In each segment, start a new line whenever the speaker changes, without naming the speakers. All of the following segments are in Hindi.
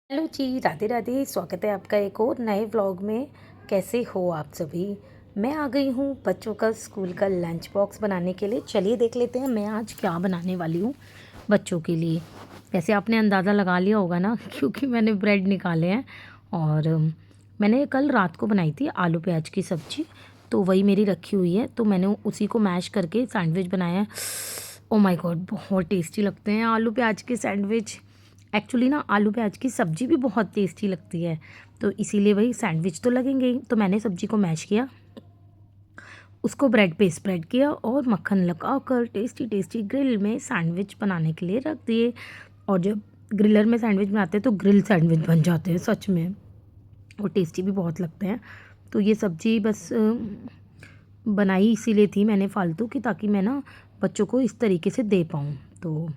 हेलो जी, राधे राधे। स्वागत है आपका एक और नए व्लॉग में। कैसे हो आप सभी? मैं आ गई हूँ बच्चों का स्कूल का लंच बॉक्स बनाने के लिए। चलिए देख लेते हैं मैं आज क्या बनाने वाली हूँ बच्चों के लिए। वैसे आपने अंदाज़ा लगा लिया होगा ना क्योंकि मैंने ब्रेड निकाले हैं और मैंने कल रात को बनाई थी आलू प्याज की सब्ज़ी, तो वही मेरी रखी हुई है। तो मैंने उसी को मैश करके सैंडविच बनाया है। ओ माय गॉड, बहुत टेस्टी लगते हैं आलू प्याज के सैंडविच। एक्चुअली ना आलू प्याज की सब्ज़ी भी बहुत टेस्टी लगती है, तो इसीलिए वही सैंडविच तो लगेंगे ही। तो मैंने सब्ज़ी को मैश किया, उसको ब्रेड पे स्प्रेड किया और मक्खन लगाकर टेस्टी टेस्टी ग्रिल में सैंडविच बनाने के लिए रख दिए। और जब ग्रिलर में सैंडविच बनाते हैं तो ग्रिल सैंडविच बन जाते हैं सच में, और टेस्टी भी बहुत लगते हैं। तो ये सब्ज़ी बस बनाई इसीलिए थी मैंने फालतू की, ताकि मैं ना बच्चों को इस तरीके से दे पाऊँ। तो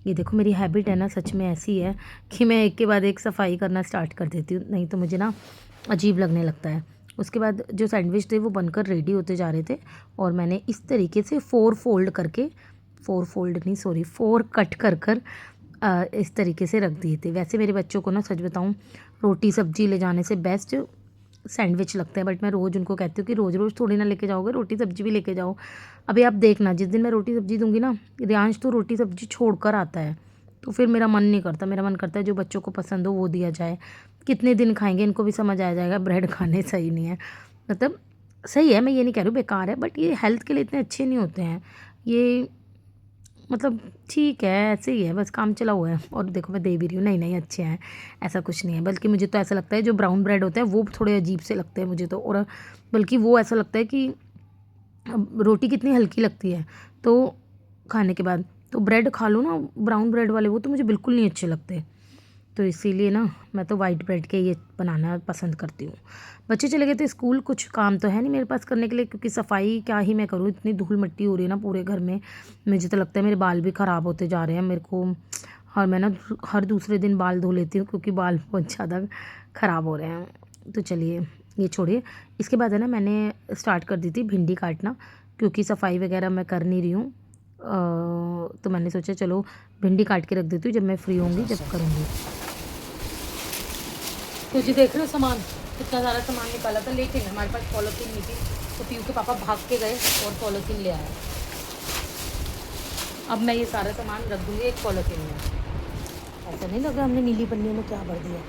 ये देखो मेरी हैबिट है ना सच में ऐसी है कि मैं एक के बाद एक सफाई करना स्टार्ट कर देती हूँ, नहीं तो मुझे ना अजीब लगने लगता है। उसके बाद जो सैंडविच थे वो बनकर रेडी होते जा रहे थे और मैंने इस तरीके से फोर कट कर कर इस तरीके से रख दिए थे। वैसे मेरे बच्चों को ना सच बताऊँ, रोटी सब्जी ले जाने से बेस्ट सैंडविच लगता है, बट मैं रोज़ उनको कहती हूँ कि रोज़ रोज़ थोड़ी ना लेके जाओगे, रोटी सब्जी भी लेके जाओ। अभी आप देखना जिस दिन मैं रोटी सब्जी दूंगी ना, रियांश तो रोटी सब्जी छोड़ कर आता है, तो फिर मेरा मन नहीं करता। मेरा मन करता है जो बच्चों को पसंद हो वो दिया जाए। कितने दिन खाएंगे, इनको भी समझ आ जाएगा ब्रेड खाने सही नहीं है। मतलब सही है, मैं ये नहीं कह रही हूँ बेकार है, बट ये हेल्थ के लिए इतने अच्छे नहीं होते हैं ये। मतलब ठीक है, ऐसे ही है, बस काम चला हुआ है। और देखो मैं दे भी रही हूँ, नहीं नहीं अच्छे हैं, ऐसा कुछ नहीं है। बल्कि मुझे तो ऐसा लगता है जो ब्राउन ब्रेड होते हैं वो थोड़े अजीब से लगते हैं मुझे तो, और बल्कि वो ऐसा लगता है कि अब रोटी कितनी हल्की लगती है तो खाने के बाद, तो ब्रेड खा लो ना ब्राउन ब्रेड वाले, वो तो मुझे बिल्कुल नहीं अच्छे लगते। तो इसीलिए ना मैं तो वाइट ब्रेड के ये बनाना पसंद करती हूँ। बच्चे चले गए थे स्कूल, कुछ काम तो है नहीं मेरे पास करने के लिए, क्योंकि सफाई क्या ही मैं करूँ, इतनी धूल मिट्टी हो रही है ना पूरे घर में। मुझे तो लगता है मेरे बाल भी ख़राब होते जा रहे हैं मेरे को। और मैं ना हर दूसरे दिन बाल धो लेती हूँ क्योंकि बाल बहुत ज़्यादा ख़राब हो रहे हैं। तो चलिए ये छोड़िए। इसके बाद है ना मैंने स्टार्ट कर दी थी भिंडी काटना, क्योंकि सफाई वगैरह मैं कर नहीं रही हूँ। तो मैंने सोचा चलो भिंडी काट के रख देती हूँ, जब मैं फ्री होंगी जब करूँगी। तो जी देख रहे हो सामान, कितना सारा सामान निकाला था, लेकिन हमारे पास पॉलीथीन नहीं थी, तो पीयू के पापा भाग के गए और पॉलीथीन ले आए। अब मैं ये सारा सामान रख दूँगी एक पॉलीथीन में। ऐसा नहीं लगा हमने नीली पन्नियों में क्या भर दिया।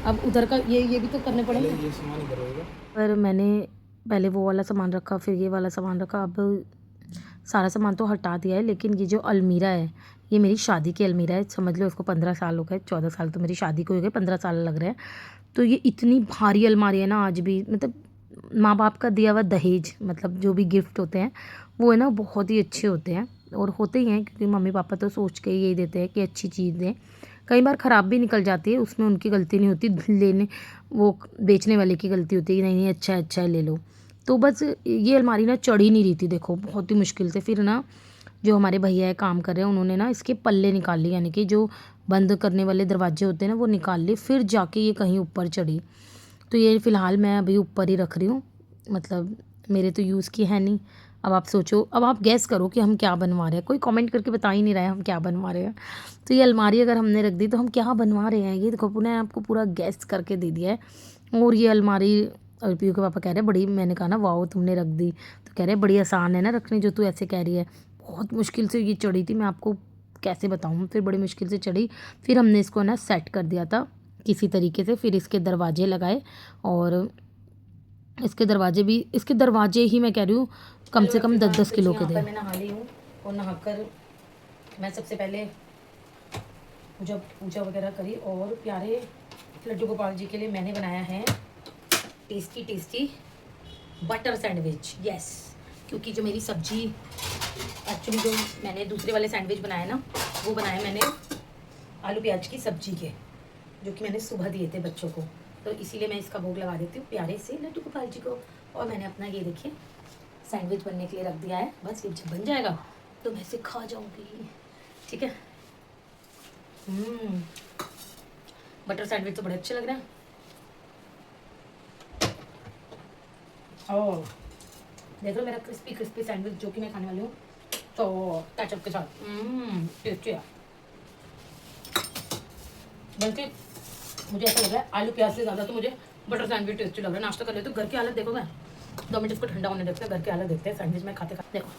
अब उधर का ये भी तो करने पड़ेंगे। ये सामान इधर होगा। पर मैंने पहले वो वाला सामान रखा, फिर ये वाला सामान रखा। अब सारा सामान तो हटा दिया है, लेकिन ये जो अलमीरा है ये मेरी शादी की अलमीरा है। समझ लो उसको 15 साल हो गए, 14 साल तो मेरी शादी को हो गए, 15 साल लग रहे हैं। तो ये इतनी भारी अलमारी है ना आज भी, मतलब माँ बाप का दिया हुआ दहेज, मतलब जो भी गिफ्ट होते हैं वो है ना बहुत ही अच्छे होते हैं, और होते ही हैं क्योंकि मम्मी पापा तो सोच के यही देते हैं कि अच्छी चीज़ दें। कई बार ख़राब भी निकल जाती है, उसमें उनकी गलती नहीं होती, लेने वो बेचने वाले की गलती होती है, नहीं नहीं अच्छा है अच्छा है ले लो। तो बस ये अलमारी ना चढ़ ही नहीं रही थी, देखो बहुत ही मुश्किल से। फिर ना जो हमारे भैया है काम कर रहे हैं, उन्होंने ना इसके पल्ले निकाल लिए, यानी कि जो बंद करने वाले दरवाजे होते हैं ना वो निकाल लिए, फिर जाके ये कहीं ऊपर चढ़ी। तो ये फ़िलहाल मैं अभी ऊपर ही रख रही हूँ, मतलब मेरे तो यूज़ की है नहीं। अब आप सोचो, अब आप गैस करो कि हम क्या बनवा रहे हैं। कोई कमेंट करके बता ही नहीं रहा है हम क्या बनवा रहे हैं। तो ये अलमारी अगर हमने रख दी तो हम क्या बनवा रहे हैं, ये देखो पुनः आपको पूरा गैस करके दे दिया है। और ये अलमारी, और पीयू के पापा कह रहे हैं बड़ी, मैंने कहा ना वाओ तुमने रख दी, तो कह रहे बड़ी आसान है ना रखनी जो तू ऐसे कह रही है। बहुत मुश्किल से ये चढ़ी थी, मैं आपको कैसे बताऊँ, फिर बड़ी मुश्किल से चढ़ी। फिर हमने इसको ना सेट कर दिया था किसी तरीके से, फिर इसके दरवाजे लगाए, और इसके दरवाजे ही मैं कह रही हूँ कम से कम 10-10 किलो के थे। मैं नहा ली हूँ, और नहाकर मैं सबसे पहले पूजा पूजा वगैरह करी, और प्यारे लड्डू गोपाल जी के लिए मैंने बनाया है tasty tasty butter sandwich. Yes, क्योंकि जो मेरी सब्जी, एक्चुअली जो मैंने दूसरे वाले सैंडविच बनाए ना, वो बनाए मैंने आलू प्याज की सब्जी के, जो कि मैंने सुबह दिए थे बच्चों को, तो इसीलिए मैं इसका भोग लगा देती हूँ प्यारे से लड्डू गोपाल जी को। और मैंने अपना ये देखिए सैंडविच बनने के लिए रख दिया है, बस ये जब बन जाएगा तो मैं इसे खा जाऊँगी। ठीक है। बटर सैंडविच तो बड़े अच्छे लग रहे हैं। ओह देख लो मेरा क्रिस्पी क्रिस्पी सैंडविच जो कि मैं खाने वाली हूँ, तो केचप के साथ टेस्टी है। बल्कि मुझे ऐसा लग रहा है आलू प्याज से ज़्यादा तो मुझे बटर सैंडविच टेस्टी लग रहा है। नाश्ता कर लेते हो, घर की हालत देखोगे। 2 मिनट इसको ठंडा होने देखते हैं, घर की हालत देखते हैं सैंडविच में खाते खाते। देखो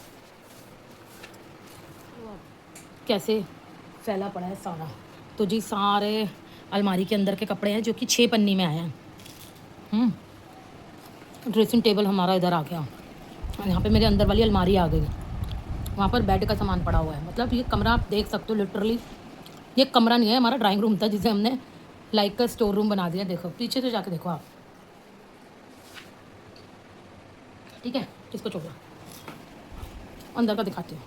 कैसे फैला पड़ा है सारा। तो जी सारे अलमारी के अंदर के कपड़े हैं जो कि 6 पन्नी में आए हैं। ड्रेसिंग टेबल हमारा इधर आ गया और यहाँ पे मेरे अंदर वाली अलमारी आ गई। वहाँ पर बेड का सामान पड़ा हुआ है। मतलब ये कमरा आप देख सकते हो, लिटरली ये कमरा नहीं है, हमारा ड्राइंग रूम था जिसे हमने लाइक का स्टोर रूम बना दिया। देखो पीछे से जाके देखो आप, ठीक है। किसको छोड़ो, अंदर का दिखाती हूँ।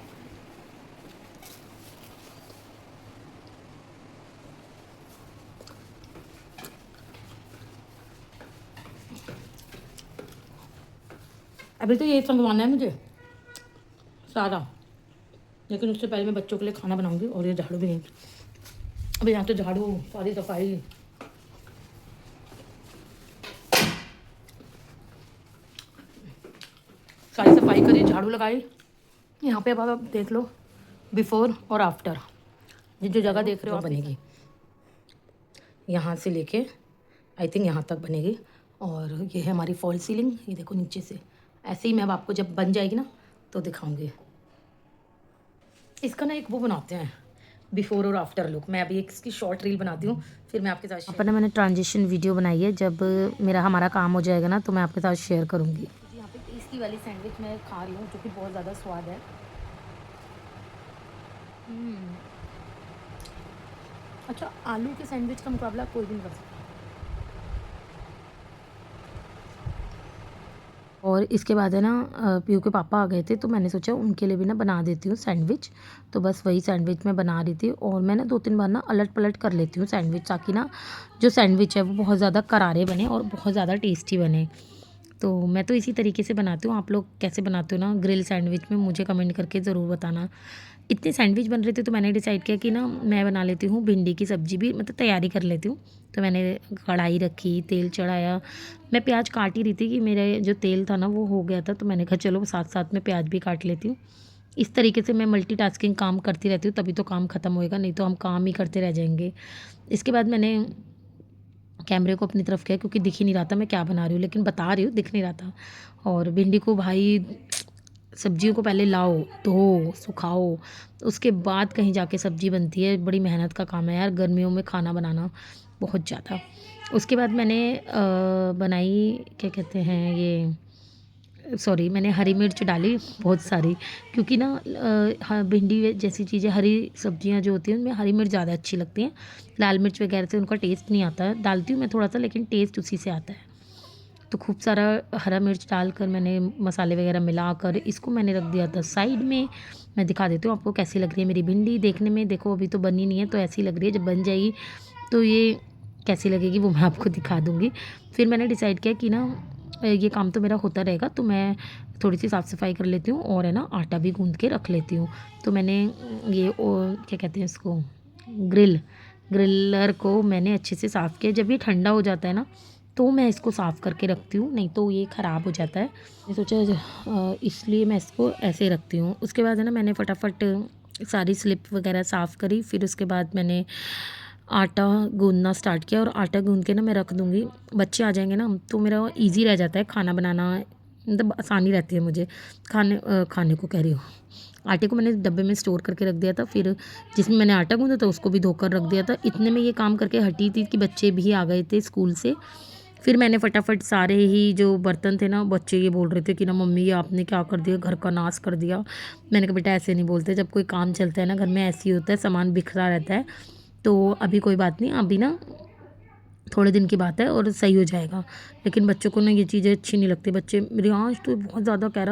अभी तो ये संगवाना है मुझे सारा, लेकिन उससे पहले मैं बच्चों के लिए खाना बनाऊंगी। और ये झाड़ू भी नहीं, अभी यहाँ तो झाड़ू सारी सफाई, सारी सफाई करी, झाड़ू लगाई। यहाँ पे अब आप देख लो बिफोर और आफ्टर। ये जो जगह देख रहे हो आप बनेगी यहाँ से लेके आई थिंक यहाँ तक बनेगी। और ये है हमारी फॉल सीलिंग, ये देखो नीचे से। ऐसे ही मैं अब आपको जब बन जाएगी ना तो दिखाऊंगी। इसका ना एक वो बनाते हैं बिफोर और आफ्टर लुक। मैं अभी एक इसकी शॉर्ट रील बनाती हूँ, फिर मैं आपके साथ अपना मैंने ट्रांजिशन वीडियो बनाई है। जब मेरा हमारा काम हो जाएगा ना तो मैं आपके साथ शेयर करूँगी। यहाँ पे टेस्टी वाली सैंडविच मैं खा रही हूँ जो कि बहुत ज़्यादा स्वाद है। अच्छा, आलू के सैंडविच का मुकाबला कोई भी नहीं कर सकता। और इसके बाद है ना पीयू के पापा आ गए थे तो मैंने सोचा उनके लिए भी ना बना देती हूँ सैंडविच। तो बस वही सैंडविच मैं बना रही थी। और मैं ना 2-3 बार ना अलट पलट कर लेती हूँ सैंडविच, ताकि ना जो सैंडविच है वो बहुत ज़्यादा करारे बने और बहुत ज़्यादा टेस्टी बने। तो मैं तो इसी तरीके से बनाती हूँ। आप लोग कैसे बनाते हो ना ग्रिल सैंडविच में मुझे कमेंट करके ज़रूर बताना। इतने सैंडविच बन रहे थे तो मैंने डिसाइड किया कि ना मैं बना लेती हूँ भिंडी की सब्ज़ी भी, मतलब तैयारी कर लेती हूँ। तो मैंने कढ़ाई रखी, तेल चढ़ाया। मैं प्याज काट ही रही थी कि मेरे जो तेल था ना वो हो गया था, तो मैंने कहा चलो साथ साथ में प्याज भी काट लेती हूँ। इस तरीके से मैं मल्टीटास्किंग काम करती रहती हूँ, तभी तो काम ख़त्म होएगा, नहीं तो हम काम ही करते रह जाएंगे। इसके बाद मैंने कैमरे को अपनी तरफ किया क्योंकि दिख ही नहीं रहा था मैं क्या बना रही हूँ, लेकिन बता रही हूँ दिख नहीं रहा था। और भिंडी को भाई सब्जियों को पहले लाओ, धो, सुखाओ, उसके बाद कहीं जाके सब्ज़ी बनती है। बड़ी मेहनत का काम है यार गर्मियों में खाना बनाना, बहुत ज़्यादा। उसके बाद मैंने बनाई क्या कहते हैं ये, सॉरी मैंने हरी मिर्च डाली बहुत सारी, क्योंकि ना हाँ भिंडी जैसी चीज़ें हरी सब्जियां जो होती हैं उनमें हरी मिर्च ज़्यादा अच्छी लगती हैं। लाल मिर्च वगैरह से उनका टेस्ट नहीं आता है, डालती हूँ मैं थोड़ा सा लेकिन टेस्ट उसी से आता है। तो खूब सारा हरा मिर्च डालकर मैंने मसाले वगैरह मिलाकर इसको मैंने रख दिया था साइड में। मैं दिखा देती हूँ आपको कैसी लग रही है मेरी भिंडी देखने में। देखो अभी तो बनी नहीं है, तो ऐसी लग रही है, जब बन जाएगी तो ये कैसी लगेगी वो मैं आपको दिखा दूँगी। फिर मैंने डिसाइड किया कि ना ये काम तो मेरा होता रहेगा, तो मैं थोड़ी सी साफ़ सफाई कर लेती हूँ और है ना आटा भी गूँध के रख लेती हूँ। तो मैंने ये क्या कहते हैं इसको, ग्रिलर को मैंने अच्छे से साफ़ किया। जब ये ठंडा हो जाता है ना तो मैं इसको साफ़ करके रखती हूँ, नहीं तो ये ख़राब हो जाता है। मैं सोचा इसलिए मैं इसको ऐसे रखती हूँ। उसके बाद है ना मैंने फटाफट सारी स्लिप वगैरह साफ़ करी। फिर उसके बाद मैंने आटा गूँधना स्टार्ट किया, और आटा गूँध के ना मैं रख दूँगी। बच्चे आ जाएंगे ना तो मेरा ईज़ी रह जाता है खाना बनाना, मतलब आसानी रहती है मुझे खाने को कह रही हूँ। आटे को मैंने डब्बे में स्टोर करके रख दिया था, फिर जिसमें मैंने आटा गूँधा था उसको भी धोकर रख दिया था। इतने में ये काम करके हटी थी कि बच्चे भी आ गए थे स्कूल से। फिर मैंने फटाफट सारे ही जो बर्तन थे ना, बच्चे ये बोल रहे थे कि ना मम्मी ये आपने क्या कर दिया, घर का नाश कर दिया। मैंने कहा बेटा ऐसे नहीं बोलते, जब कोई काम चलता है ना घर में ऐसे ही होता है, सामान बिखरा रहता है। तो अभी कोई बात नहीं, अभी ना थोड़े दिन की बात है और सही हो जाएगा। लेकिन बच्चों को ना ये चीज़ें अच्छी नहीं लगती। बच्चे मेरे आज तो बहुत ज़्यादा कह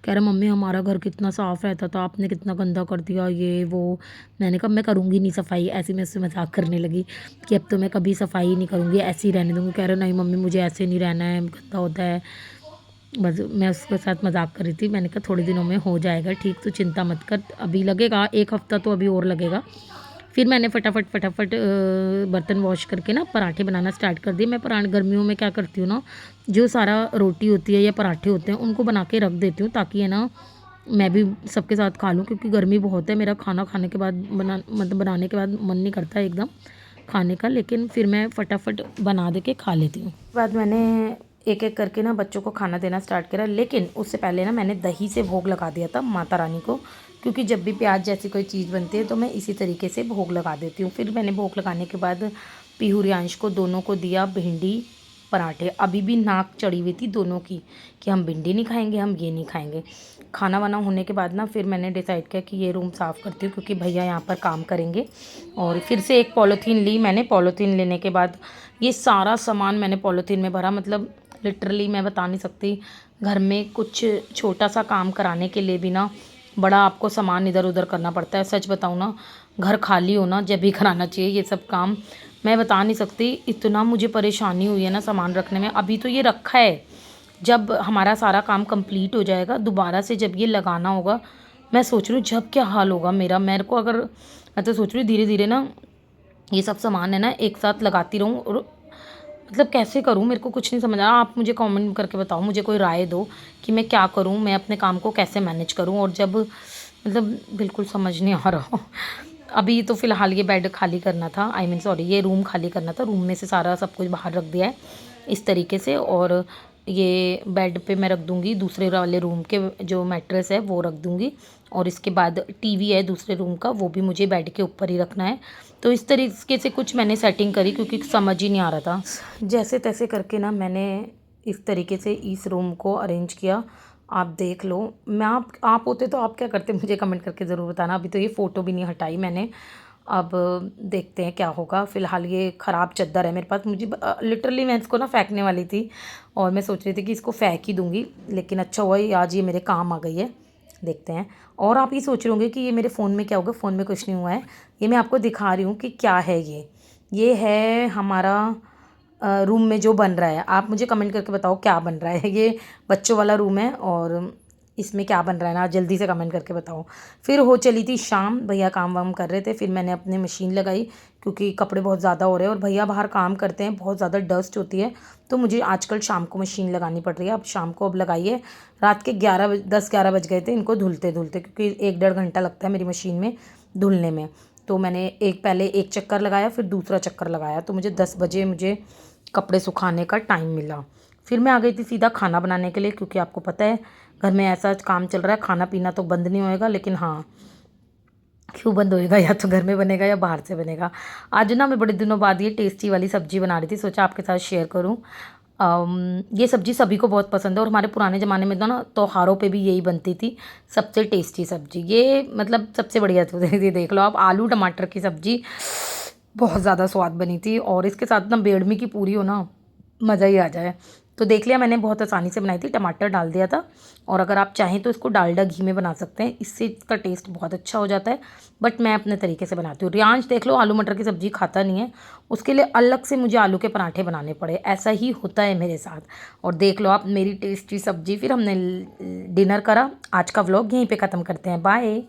रहा मम्मी हमारा घर कितना साफ़ रहता था, आपने कितना गंदा कर दिया ये वो। मैंने कहा मैं करूँगी नहीं सफाई, ऐसे मैं उससे मजाक करने लगी कि अब तो मैं कभी सफाई नहीं करूँगी, ऐसे ही रहने दूँगी। कह रहा नहीं मम्मी मुझे ऐसे नहीं रहना है, गंदा होता है। बस मैं उसके साथ मजाक कर रही थी। मैंने कहा थोड़े दिनों में हो जाएगा ठीक, तो चिंता मत कर, अभी लगेगा 1 हफ्ता तो अभी और लगेगा। फिर मैंने फटाफट बर्तन वॉश करके ना पराठे बनाना स्टार्ट कर दिए। मैं पराठे गर्मियों में क्या करती हूँ ना, जो सारा रोटी होती है या पराठे होते हैं उनको बना के रख देती हूँ, ताकि है ना मैं भी सबके साथ खा लूँ, क्योंकि गर्मी बहुत है। मेरा खाना खाने के बाद मतलब बनाने के बाद मन नहीं करता एकदम। खाने का, लेकिन फिर मैं फटाफट बना दे के खा लेती हूँ। बाद मैंने एक एक करके ना बच्चों को खाना देना स्टार्ट करा, लेकिन उससे पहले ना मैंने दही से भोग लगा दिया था माता रानी को, क्योंकि जब भी प्याज जैसी कोई चीज़ बनती है तो मैं इसी तरीके से भोग लगा देती हूँ। फिर मैंने भोग लगाने के बाद पीहू रियांश को दोनों को दिया भिंडी पराठे। अभी भी नाक चढ़ी हुई थी दोनों की कि हम भिंडी नहीं खाएंगे, हम ये नहीं खाएंगे। खाना वाना होने के बाद ना फिर मैंने डिसाइड किया कि ये रूम साफ़ करती हूँ, क्योंकि भैया यहाँ पर काम करेंगे। और फिर से एक पॉलीथीन ली मैंने। पॉलीथीन लेने के बाद ये सारा सामान मैंने पॉलीथीन में भरा। मतलब लिटरली मैं बता नहीं सकती, घर में कुछ छोटा सा काम कराने के लिए भी ना बड़ा आपको सामान इधर उधर करना पड़ता है। सच बताऊँ ना, घर खाली हो ना जब भी कराना चाहिए ये सब काम। मैं बता नहीं सकती, इतना मुझे परेशानी हुई है ना सामान रखने में। अभी तो ये रखा है, जब हमारा सारा काम कंप्लीट हो जाएगा दोबारा से जब ये लगाना होगा, मैं सोच रही हूँ जब क्या हाल होगा मेरा। मेरे को अगर मैं तो सोच रही हूँ धीरे धीरे ना ये सब सामान है ना एक साथ लगाती रहूँ, और मतलब कैसे करूँ मेरे को कुछ नहीं समझ आ रहा। आप मुझे कमेंट करके बताओ, मुझे कोई राय दो कि मैं क्या करूँ, मैं अपने काम को कैसे मैनेज करूँ। और जब मतलब बिल्कुल समझ नहीं आ रहा। अभी तो फ़िलहाल ये बेड खाली करना था, आई मीन सॉरी, ये रूम खाली करना था। रूम में से सारा सब कुछ बाहर रख दिया है इस तरीके से, और ये बेड पे मैं रख दूँगी दूसरे वाले रूम के जो मैट्रेस है वो रख दूँगी। और इसके बाद टीवी है दूसरे रूम का, वो भी मुझे बेड के ऊपर ही रखना है। तो इस तरीके से कुछ मैंने सेटिंग करी, क्योंकि समझ ही नहीं आ रहा था। जैसे तैसे करके ना मैंने इस तरीके से इस रूम को अरेंज किया। आप देख लो, मैं आप होते तो आप क्या करते मुझे कमेंट करके ज़रूर बताना। अभी तो ये फ़ोटो भी नहीं हटाई मैंने, अब देखते हैं क्या होगा। फ़िलहाल ये ख़राब चद्दर है मेरे पास, मुझे लिटरली मैं इसको ना फेंकने वाली थी, और मैं सोच रही थी कि इसको फेंक ही दूँगी, लेकिन अच्छा हुआ ये आज ये मेरे काम आ गई है। देखते हैं। और आप ये सोच रहे होंगे कि ये मेरे फ़ोन में क्या होगा, फ़ोन में कुछ नहीं हुआ है। ये मैं आपको दिखा रही हूँ कि क्या है ये है हमारा रूम में जो बन रहा है। आप मुझे कमेंट करके बताओ क्या बन रहा है। ये बच्चों वाला रूम है, और इसमें क्या बन रहा है ना, जल्दी से कमेंट करके बताओ। फिर हो चली थी शाम, भैया काम वाम कर रहे थे। फिर मैंने अपनी मशीन लगाई, क्योंकि कपड़े बहुत ज़्यादा हो रहे हैं और भैया बाहर काम करते हैं, बहुत ज़्यादा डस्ट होती है, तो मुझे आजकल शाम को मशीन लगानी पड़ रही है। अब शाम को अब लगाइए, रात के 10-11 बज गए थे इनको धुलते धुलते, क्योंकि 1-1.5 घंटा लगता है मेरी मशीन में धुलने में। तो मैंने पहले एक चक्कर लगाया, फिर दूसरा चक्कर लगाया, तो मुझे 10 बजे मुझे कपड़े सुखाने का टाइम मिला। फिर मैं आ गई थी सीधा खाना बनाने के लिए, क्योंकि आपको पता है घर में ऐसा काम चल रहा है, खाना पीना तो बंद नहीं होएगा, लेकिन हाँ क्यों बंद होएगा, या तो घर में बनेगा या बाहर से बनेगा। आज ना मैं बड़े दिनों बाद ये टेस्टी वाली सब्ज़ी बना रही थी, सोचा आपके साथ शेयर करूँ। ये सब्ज़ी सभी को बहुत पसंद है, और हमारे पुराने ज़माने में तो ना त्योहारों पे भी यही बनती थी सबसे टेस्टी सब्ज़ी। ये मतलब सबसे बढ़िया थी। ये देख लो आप, आलू टमाटर की सब्ज़ी बहुत ज़्यादा स्वाद बनी थी, और इसके साथ ना बेडमी की पूरी हो ना, मज़ा ही आ जाए। तो देख लिया मैंने, बहुत आसानी से बनाई थी, टमाटर डाल दिया था। और अगर आप चाहें तो इसको डालडा घी में बना सकते हैं, इससे इसका टेस्ट बहुत अच्छा हो जाता है, बट मैं अपने तरीके से बनाती हूँ। रियांश देख लो आलू मटर की सब्ज़ी खाता नहीं है, उसके लिए अलग से मुझे आलू के पराठे बनाने पड़े। ऐसा ही होता है मेरे साथ। और देख लो आप मेरी टेस्टी सब्ज़ी। फिर हमने डिनर करा। आज का व्लॉग यहीं पे ख़त्म करते हैं। बाय।